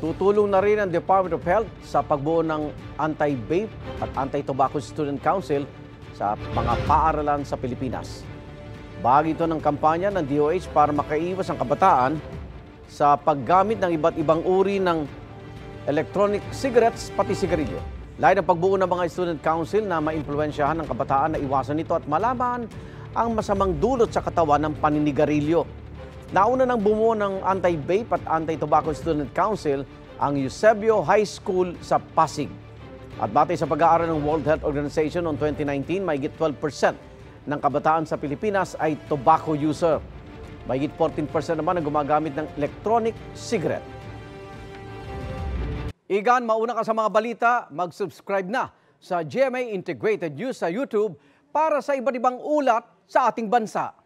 Tutulong na rin ang Department of Health sa pagbuo ng Anti-Vape at Anti-Tobacco Student Council sa mga paaralan sa Pilipinas. Bahagi ito ng kampanya ng DOH para makaiwas ang kabataan sa paggamit ng iba't ibang uri ng electronic cigarettes pati sigarilyo. Lahat ng pagbuo ng mga Student Council na maimpluwensyahan ng kabataan na iwasan ito at malaman ang masamang dulot sa katawan ng paninigarilyo. Nauna nang bumuo ng Anti-Vape at Anti-Tobacco Student Council ang Eusebio High School sa Pasig. At batay sa pag-aaral ng World Health Organization noong 2019, mahigit 12% ng kabataan sa Pilipinas ay tobacco user. Mahigit 14% naman ang gumagamit ng electronic cigarette. Igan, mauna ka sa mga balita, mag-subscribe na sa GMA Integrated News sa YouTube para sa iba't ibang ulat sa ating bansa.